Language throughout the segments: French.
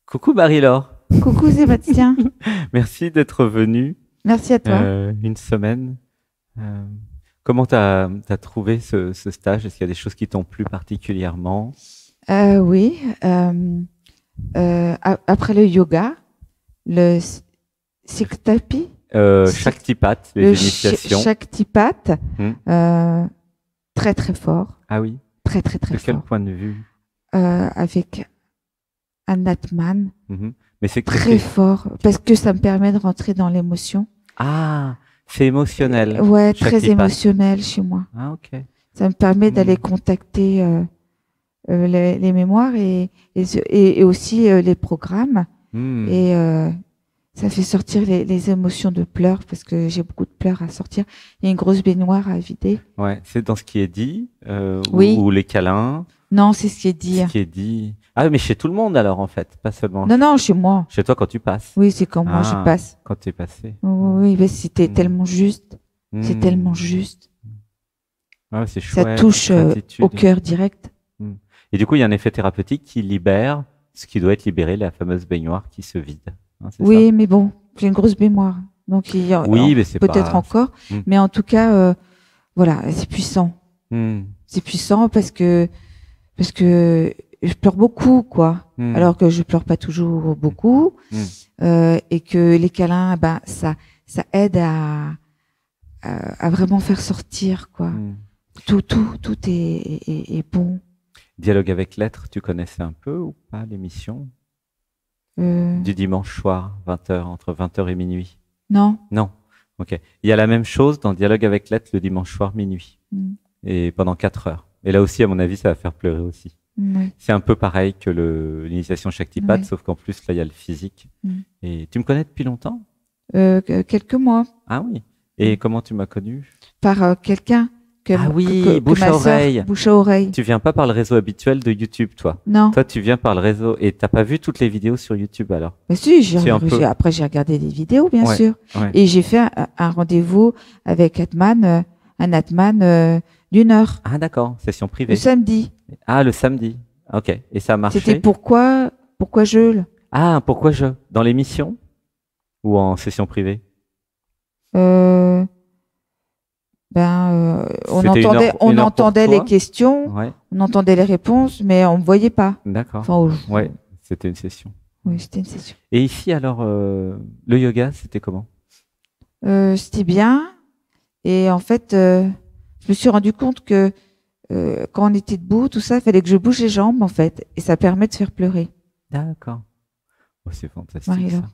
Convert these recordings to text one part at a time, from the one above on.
Coucou Marie-Laure, Coucou Sébastien, merci d'être venu merci à toi. une semaine. Euh, Comment t'as trouvé ce stage? Est-ce qu'il y a des choses qui t'ont plu particulièrement? Oui, après le yoga, le Siktapi, Shaktipat, les le initiations. Shaktipat, Hmm. très très fort, Ah oui, très très de très quel fort, point de vue? avec un Atman, Mhm. Mais c'est très fort, parce que ça me permet de rentrer dans l'émotion. Ah, c'est émotionnel. Ouais, très Shaktipat. émotionnel chez moi. Ah ok. Ça me permet d'aller Hmm. contacter les mémoires et aussi les programmes. Hmm. Et ça fait sortir les émotions de pleurs parce que j'ai beaucoup de pleurs à sortir. Il y a une grosse baignoire à vider. Ouais, c'est dans ce qui est dit, Oui. ou les câlins, Non, c'est ce qui est dit. ce qui est dit. Ah, mais chez tout le monde alors en fait, pas seulement Non, non, chez moi. chez toi quand tu passes. Oui, c'est quand moi je Ah, passe. quand tu es passé. Oui, mais c'était Hmm. tellement juste. C'est Hmm. tellement juste. Ah, c'est Ça chouette. touche Gratitude. au cœur direct. Hmm. Et du coup, il y a un effet thérapeutique qui libère ce qui doit être libéré, la fameuse baignoire qui se vide. Hein, c'est Oui, mais bon, j'ai une grosse baignoire. Donc il y a ça? Oui, mais c'est peut-être pas. encore. Hmm. Mais en tout cas, voilà, c'est puissant. Hmm. C'est puissant parce que je pleure beaucoup, quoi. Hmm. Alors que je pleure pas toujours beaucoup, Hmm. et que les câlins, ben ça aide à vraiment faire sortir, quoi. Hmm. Tout est bon. Dialogue avec l'être, tu connaissais un peu ou pas l'émission Euh, du dimanche soir, 20h, entre 20h et minuit? non. Non. Ok. Il y a la même chose dans Dialogue avec l'être le dimanche soir, minuit. Mm. Et pendant 4 heures. Et là aussi, à mon avis, ça va faire pleurer aussi. Oui. C'est un peu pareil que l'initiation Shaktipat, Oui. sauf qu'en plus, là, il y a le physique. Mm. Et tu me connais depuis longtemps? Quelques mois Ah oui. Et comment tu m'as connu? par quelqu'un Ah oui, bouche ma à sœur- oreille. bouche à oreille. Tu viens pas par le réseau habituel de YouTube, toi. Non. Toi, tu viens par le réseau et t'as pas vu toutes les vidéos sur YouTube alors? Bah si, C'est un peu. après j'ai regardé des vidéos, bien Ouais, sûr. ouais. Et j'ai fait un rendez-vous avec Atman, un Atman d'1 heure, Ah d'accord, session le privée. samedi. Ah, le samedi. Ok. Et ça a marché? C'était pourquoi je Ah, pourquoi dans l'émission ou en session privée? euh, on C'était une heure pour entendait les toi? questions, Ouais, on entendait les réponses, mais on me voyait pas. d'accord. Enfin, Ouais, c'était une session. oui, c'était une session. Et ici alors, le yoga, c'était comment? C'était bien. Et en fait, je me suis rendu compte que quand on était debout, tout ça, il fallait que je bouge les jambes, en fait, et ça permet de faire pleurer. D'accord. Oh, c'est fantastique Marie-Laure. ça.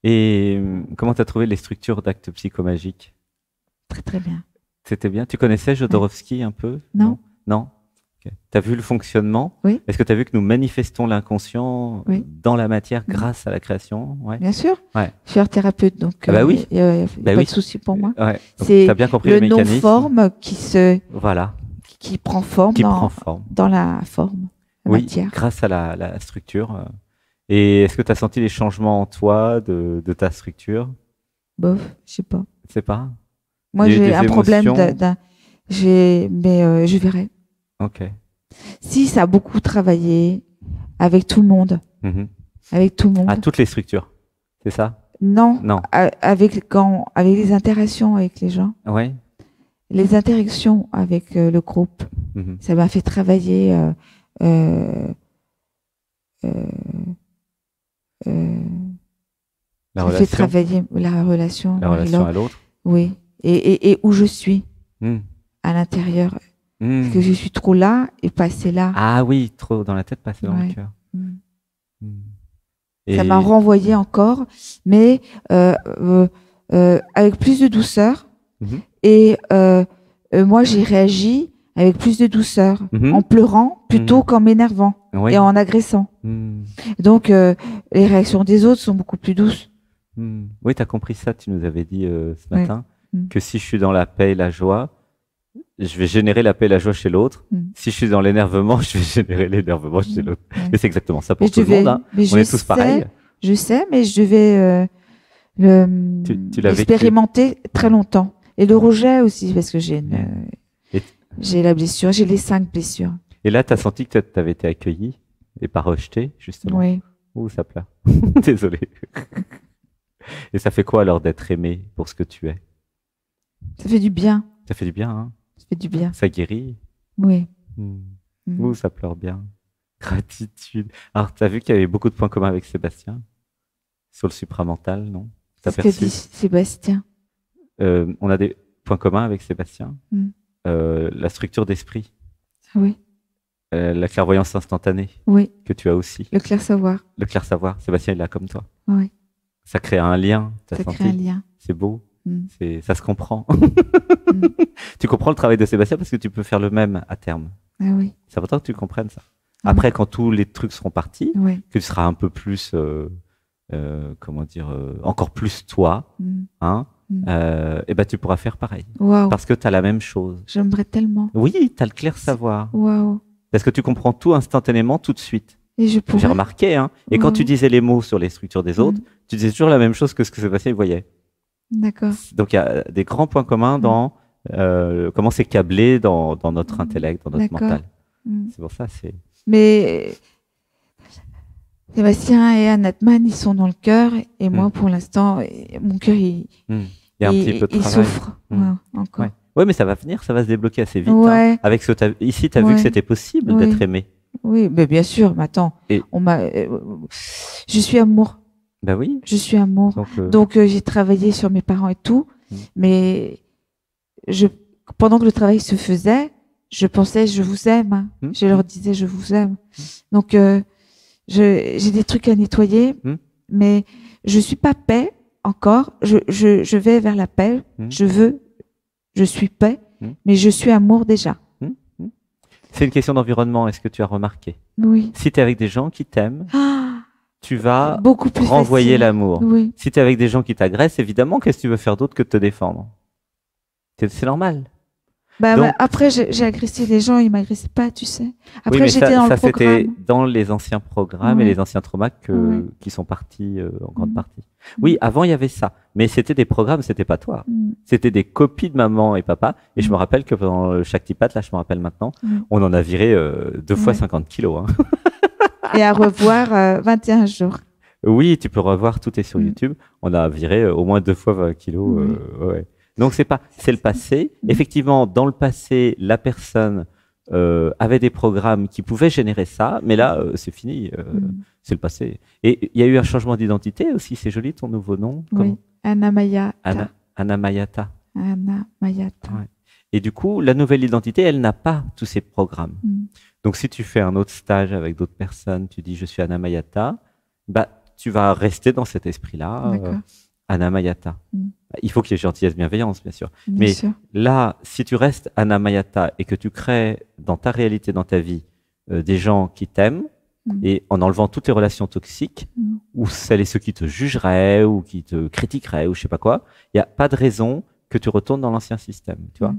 Et comment t'as trouvé les structures d'actes psychomagiques? Très très bien. C'était bien. Tu connaissais Jodorowsky un peu? Non. Non. Ok. T'as vu le fonctionnement? Oui. Est-ce que t'as vu que nous manifestons l'inconscient Oui. dans la matière Oui. grâce à la création? Ouais. Bien sûr. Ouais. Je suis art thérapeute, donc Ah bah oui. y a Bah pas oui. de souci pour moi. Ouais. Donc, C'est t'as bien compris le le mécanisme. non-forme Voilà. qui prend forme Qui prend forme. dans la forme, la Oui, matière. grâce à la structure. Et est-ce que tu as senti les changements en toi de ta structure? Bof, je sais pas. C'est pas? Moi, Des j'ai un problème émotions? mais je verrai. Ok. Si, ça a beaucoup travaillé avec tout le monde. Mhm. Avec tout le monde. Ah, toutes les structures, c'est ça? Non, Non. avec les interactions avec les gens, Ouais. les interactions avec le groupe, Mhm. ça m'a fait travailler euh, La ça fait relation, travailler la relation, la relation Marie-Laure. à l'autre. Oui, et où je suis Mhm. à l'intérieur, Mhm. parce que je suis trop là et pas assez là. Ah oui, trop dans la tête, pas assez dans Ouais. le cœur. Mm. Mhm. Ça Et m'a renvoyé encore, mais avec plus de douceur. Mhm. Et moi, j'ai réagi avec plus de douceur, Mhm. en pleurant plutôt qu'en m'énervant Oui. et en agressant. Mhm. Donc, les réactions des autres sont beaucoup plus douces. Mhm. Oui, tu as compris ça, tu nous avais dit ce Ouais. matin, Mhm. que si je suis dans la paix et la joie, je vais générer la paix et la joie chez l'autre. Mhm. Si je suis dans l'énervement, je vais générer l'énervement chez l'autre. Ouais. Et c'est exactement ça pour Mais tout le monde. Hein. mais On je est tous sais, pareils. Je sais, mais je devais Tu l'as vécu. l'expérimenter très longtemps. Et le rejet aussi, parce que j'ai Et- j'ai la blessure, j'ai les 5 blessures. Et là, tu as senti que tu avais été accueilli et pas rejeté, justement. Oui. Ouh, ça pleure. Désolé. Et ça fait quoi alors d'être aimé pour ce que tu es? Ça fait du bien. Ça fait du bien, hein? Ça fait du bien. Ça guérit. Oui. Ouh, ça pleure bien. Gratitude. Alors, tu as vu qu'il y avait beaucoup de points communs avec Sébastien sur le supramental, non? T'as C'est ce que perçu? dit Sébastien. On a des points communs avec Sébastien. La structure d'esprit, Oui. la clairvoyance instantanée Oui. que tu as aussi. Le clair savoir. Le clair savoir. Sébastien, il est là comme toi. Oui. Ça crée un lien. T'as Ça senti? crée un lien. C'est beau. Mm. Ça se comprend. Tu comprends le travail de Sébastien parce que tu peux faire le même à terme. Ah oui. C'est important que tu comprennes ça. Après, quand tous les trucs seront partis, Oui. que tu seras un peu plus, comment dire, encore plus toi, hein, et ben tu pourras faire pareil. Waouh. Parce que tu as la même chose. J'aimerais tellement. Oui, tu as le clair savoir. Waouh. Parce que tu comprends tout instantanément, tout de suite. Et je J'ai pourrais. remarqué, hein. Et quand tu disais les mots sur les structures des autres, tu disais toujours la même chose que ce que Sébastien voyait. D'accord. Donc il y a des grands points communs dans comment c'est câblé dans notre intellect, dans notre mental. C'est pour ça, c'est. Mais Sébastien et Anatman, ils sont dans le cœur, et moi, pour l'instant, mon cœur, il y a un petit peu de travail. souffre encore. Ouais, mais ça va venir, ça va se débloquer assez vite. Ouais. Hein. Avec ici, tu as vu que c'était possible d'être aimé. Oui, mais bien sûr, mais attends, je suis amour. Ben oui. Je suis amour. Donc j'ai travaillé sur mes parents et tout, mais pendant que le travail se faisait, je pensais je vous aime. Je leur disais je vous aime. Donc j'ai des trucs à nettoyer, mais je suis pas paix encore. Je vais vers la paix. Je suis paix, mais je suis amour déjà. C'est une question d'environnement. Est-ce que tu as remarqué? Oui. Si tu es avec des gens qui t'aiment, tu vas beaucoup plus renvoyer l'amour. Oui. Si tu es avec des gens qui t'agressent, évidemment, qu'est-ce que tu veux faire d'autre que de te défendre? C'est normal. Donc, après, j'ai agressé des gens, ils m'agressaient pas, tu sais. Après, oui, j'étais dans le programme. C'était dans les anciens programmes et les anciens traumas qui sont partis en grande partie. Oui, avant, il y avait ça. Mais c'était des programmes, c'était pas toi. C'était des copies de maman et papa. Et je me rappelle que pendant le Shaktipat, là, je me rappelle maintenant, on en a viré 2 fois 50 kilos. Hein. Et à revoir 21 jours. Oui, tu peux revoir, tout est sur YouTube. On a viré au moins 2 fois 20 kilos. Ouais. Donc c'est le passé. Effectivement, dans le passé, la personne avait des programmes qui pouvaient générer ça, mais là, c'est fini. C'est le passé. Et il y a eu un changement d'identité aussi. C'est joli ton nouveau nom. Oui, Anna Mayata. Anna Mayata. Anna Mayata. Ouais. Et du coup, la nouvelle identité, elle n'a pas tous ces programmes. Donc si tu fais un autre stage avec d'autres personnes, tu dis je suis Anna Mayata, bah tu vas rester dans cet esprit-là. Anna Mayata. Il faut qu'il y ait gentillesse, bienveillance, bien sûr. Mais là, si tu restes Anna Mayata et que tu crées dans ta réalité, dans ta vie, des gens qui t'aiment, et en enlevant toutes les relations toxiques, ou celles et ceux qui te jugeraient, ou qui te critiqueraient, ou je sais pas quoi, il n'y a pas de raison que tu retournes dans l'ancien système, tu vois.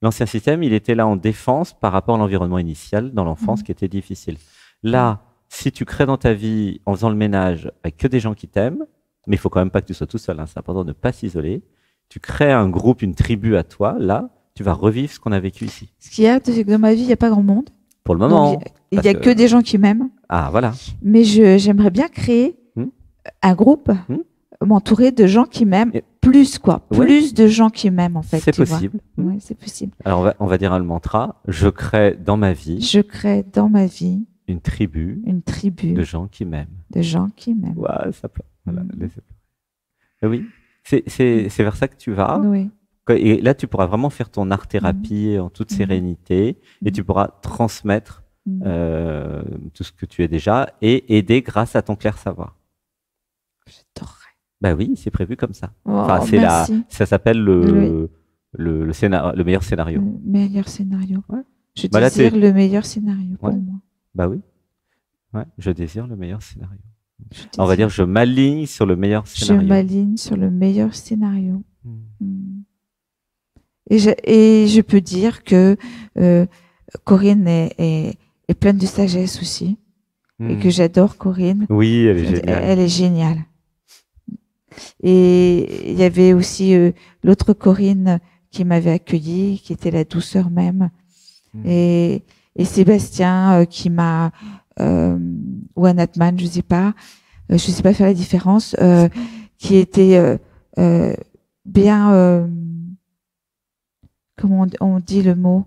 L'ancien système, il était là en défense par rapport à l'environnement initial, dans l'enfance, qui était difficile. Là, si tu crées dans ta vie, en faisant le ménage, avec que des gens qui t'aiment, mais il faut quand même pas que tu sois tout seul, hein, c'est important de ne pas s'isoler. Tu crées un groupe, une tribu à toi, là, tu vas revivre ce qu'on a vécu ici. Ce qu'il y a, c'est que dans ma vie, il n'y a pas grand monde. Pour le moment. Donc, il n'y a que des gens qui m'aiment. Ah, voilà. Mais j'aimerais bien créer un groupe, m'entourer de gens qui m'aiment, plus quoi. Plus de gens qui m'aiment, en fait. C'est possible. Oui, c'est possible. Alors, on va dire le mantra, je crée dans ma vie. Je crée dans ma vie. Une tribu. De gens qui m'aiment. De gens qui m'aiment. Ouais, ça plaît. Voilà, oui, c'est vers ça que tu vas. Oui. Et là, tu pourras vraiment faire ton art-thérapie en toute sérénité et tu pourras transmettre tout ce que tu es déjà et aider grâce à ton clair savoir. J'adorerais. Bah oui, c'est prévu comme ça. Oh, enfin, ça s'appelle le meilleur scénario. Le meilleur scénario. Ouais. Je bah désire le meilleur scénario pour moi. Bah oui. Ouais, je désire le meilleur scénario. On va dire, je m'aligne sur le meilleur scénario. Je m'aligne sur le meilleur scénario. Et je peux dire que Corinne est pleine de sagesse aussi. Et que j'adore Corinne. Oui, elle est géniale. Elle est géniale. Et il y avait aussi l'autre Corinne qui m'avait accueillie, qui était la douceur même. Et Sébastien qui m'a ou un Atman, je sais pas faire la différence, qui était bien, comment on dit le mot,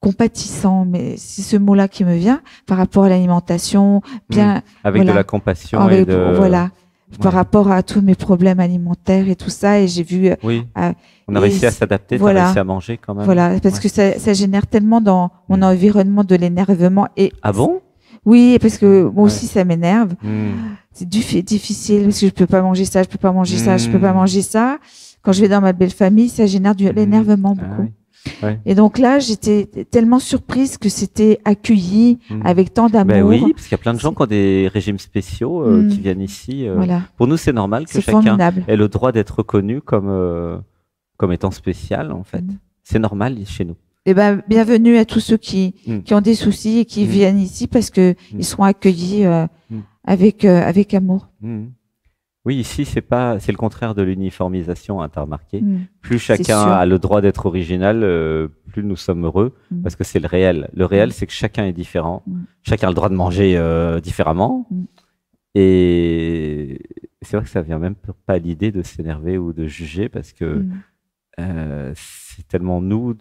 compatissant, mais c'est ce mot-là qui me vient par rapport à l'alimentation, bien avec de la compassion et voilà. Par rapport à tous mes problèmes alimentaires et tout ça, et j'ai vu. On a réussi à s'adapter, on a réussi à manger quand même. Voilà, parce que ça génère tellement dans mon environnement de l'énervement. Ah bon? Oui, parce que moi aussi ça m'énerve. C'est difficile parce que je peux pas manger ça, je peux pas manger ça, je peux pas manger ça. Quand je vais dans ma belle famille, ça génère de l'énervement beaucoup. Et donc là, j'étais tellement surprise que c'était accueilli avec tant d'amour. Ben oui, parce qu'il y a plein de gens qui ont des régimes spéciaux qui viennent ici. Pour nous, c'est normal que chacun ait le droit d'être reconnu comme étant spécial, en fait. C'est normal chez nous. Eh ben, bienvenue à tous ceux qui ont des soucis et qui viennent ici parce que ils seront accueillis avec amour. Oui, ici, c'est le contraire de l'uniformisation, hein, t'as remarqué. Plus chacun a le droit d'être original, plus nous sommes heureux, parce que c'est le réel. Le réel, c'est que chacun est différent. Chacun a le droit de manger différemment. Et c'est vrai que ça vient même pas à l'idée de s'énerver ou de juger, parce que c'est tellement nous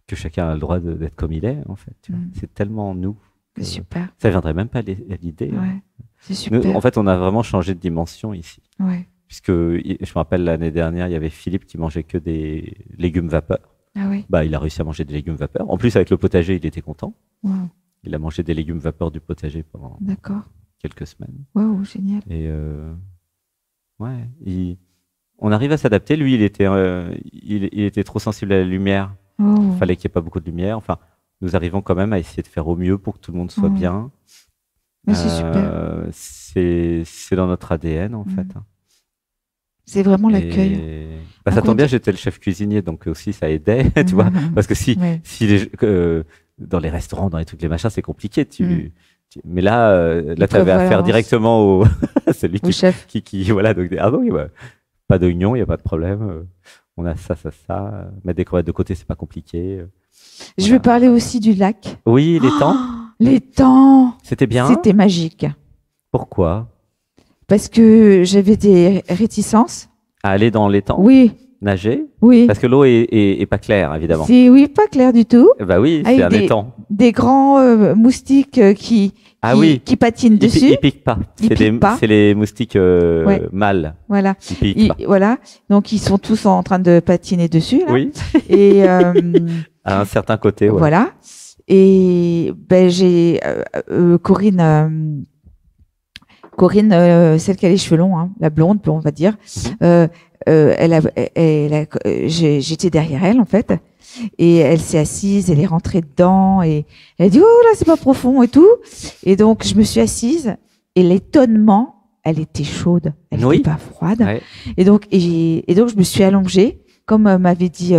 que chacun a le droit d'être comme il est, en fait. C'est tellement nous. C'est super. Ça viendrait même pas à l'idée. Ouais. C'est super. En fait, on a vraiment changé de dimension ici. Ouais. Puisque, je me rappelle, l'année dernière, il y avait Philippe qui mangeait que des légumes vapeur. Ah oui. Bah, il a réussi à manger des légumes vapeur. En plus, avec le potager, il était content. Wow. Il a mangé des légumes vapeur du potager pendant quelques semaines. Waouh, génial. Et on arrive à s'adapter. Lui, il était trop sensible à la lumière. Il fallait qu'il n'y ait pas beaucoup de lumière. Enfin, nous arrivons quand même à essayer de faire au mieux pour que tout le monde soit bien. Mais c'est super. C'est dans notre ADN, en fait. C'est vraiment l'accueil. Ça tombe bien, j'étais le chef cuisinier, donc aussi ça aidait, tu vois. Parce que si dans les restaurants, dans les trucs, les machins, c'est compliqué. Mais là, tu avais affaire directement au celui chef. Voilà, donc pas d'oignon, il n'y a pas de problème. On a ça. Mettre des crevettes de côté, c'est pas compliqué. Je veux parler aussi du lac. Oui, les temps. Les temps. C'était bien. C'était magique. Pourquoi? Parce que j'avais des réticences. À aller dans les temps? Oui. Nager? Oui. Parce que l'eau est pas claire, évidemment. Oui, pas claire du tout. Bah oui, c'est un étang. Des grands moustiques qui patinent dessus. Ils piquent pas. C'est les moustiques mâles. Voilà. Ils piquent pas. Voilà. Donc ils sont tous en train de patiner dessus. Là. Oui. Et à un certain côté. Ouais. Voilà. Et j'ai Corinne, celle qui a les cheveux longs, hein, la blonde, on va dire. J'étais derrière elle en fait, et elle s'est assise, elle est rentrée dedans et elle a dit oh là c'est pas profond et tout. Et donc je me suis assise et l'étonnement, elle était chaude, elle n'était pas froide. Ouais. Et donc je me suis allongée comme m'avait dit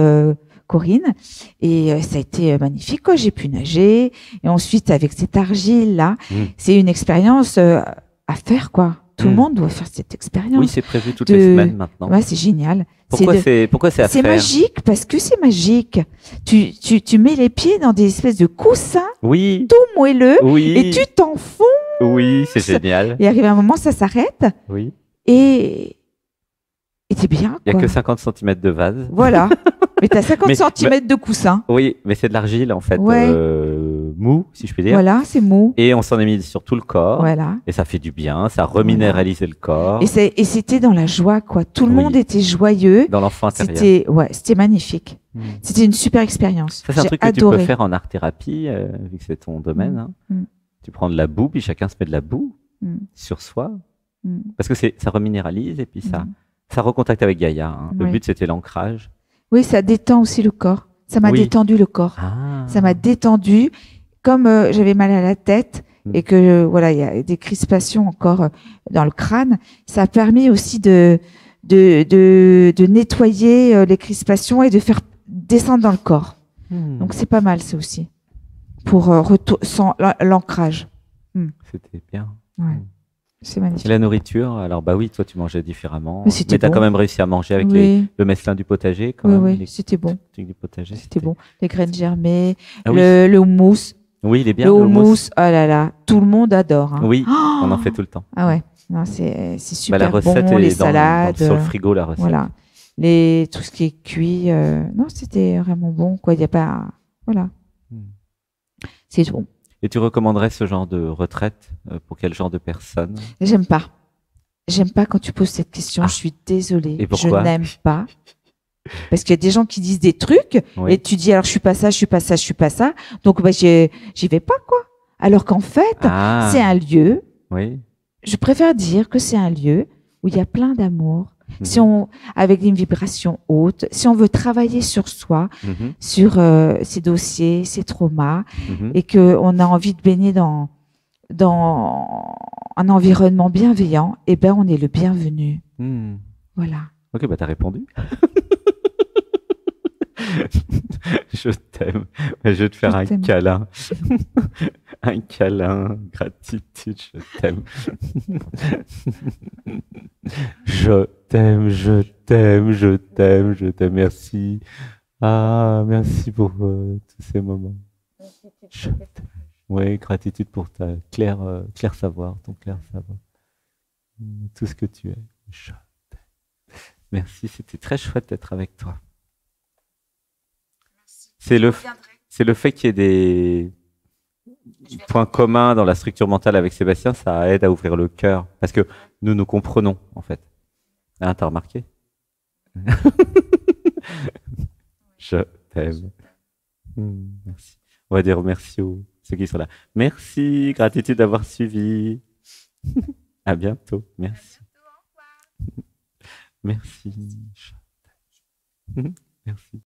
Corinne, et ça a été magnifique quoi. J'ai pu nager et ensuite avec cette argile là, c'est une expérience à faire quoi. Tout le monde doit faire cette expérience. Oui, c'est prévu toutes les semaines maintenant. Ouais, c'est génial. Pourquoi c'est à faire? C'est magique parce que c'est magique. Tu mets les pieds dans des espèces de coussins, tout moelleux, et tu t'enfonces. Oui, c'est génial. Et arrive un moment, ça s'arrête. Oui. Et t'es bien. Il n'y a que 50 cm de vase. Voilà. Mais tu as 50 cm de coussin. Oui, mais c'est de l'argile en fait. Mou, si je puis dire. Voilà, c'est mou. Et on s'en est mis sur tout le corps. Voilà. Et ça fait du bien, ça reminéralisait le corps. Et c'était dans la joie, quoi. Tout le monde était joyeux. Dans l'enfant intérieur. C'était magnifique. C'était une super expérience. Ça, c'est un truc que tu peux faire en art-thérapie, vu que c'est ton domaine. Tu prends de la boue, puis chacun se met de la boue sur soi. Parce que ça reminéralise et puis ça recontacte avec Gaïa. Hein. Le but, c'était l'ancrage. Oui, ça détend aussi le corps. Ça m'a détendu le corps. Ça m'a détendu. Comme j'avais mal à la tête et que il y a des crispations encore dans le crâne, ça a permis aussi de nettoyer les crispations et de faire descendre dans le corps. Donc c'est pas mal ça aussi pour l'ancrage. C'était bien. Ouais. C'est magnifique. Et la nourriture, alors bah oui, toi tu mangeais différemment, Mais tu as bon. quand même réussi à manger avec le mesclin du potager quand même. Oui, c'était bon. Du potager, c'était bon. Les graines germées, ah, le houmous. Oui, il est bien. Le houmous, oh là là, tout le monde adore. Hein. Oui, on en fait tout le temps. Ah ouais, c'est super la recette bon. est Les salades. sur le frigo, la recette. Voilà. Tout ce qui est cuit, non, c'était vraiment bon. Quoi, il y a pas, voilà. C'est bon. Et tu recommanderais ce genre de retraite pour quel genre de personnes? J'aime pas. J'aime pas quand tu poses cette question. Je suis désolée. Et pourquoi? Je n'aime pas. Parce qu'il y a des gens qui disent des trucs et tu dis alors je suis pas ça, je suis pas ça, je suis pas ça. Donc bah, j'y vais pas quoi. Alors qu'en fait, c'est un lieu. Oui. Je préfère dire que c'est un lieu où il y a plein d'amour. Si avec une vibration haute, si on veut travailler sur soi, sur ses dossiers, ses traumas, et que on a envie de baigner dans un environnement bienveillant, eh ben on est le bienvenu. Voilà. Ok, bah t'as répondu. Je t'aime. Je vais te faire un câlin. Un câlin, gratitude, je t'aime. Je t'aime, je t'aime, je t'aime, je t'aime. Merci. Ah, merci pour tous ces moments. Je t'aime. Oui, gratitude pour ta clair savoir, ton clair savoir. Tout ce que tu es. Je t'aime. Merci, c'était très chouette d'être avec toi. C'est le fait qu'il y ait des points communs dans la structure mentale avec Sébastien, ça aide à ouvrir le cœur. Parce que nous comprenons, en fait. Hein, t'as remarqué? Je t'aime. Merci. On va dire merci aux ceux qui sont là. Merci, gratitude d'avoir suivi. À bientôt. Merci. Merci. Merci.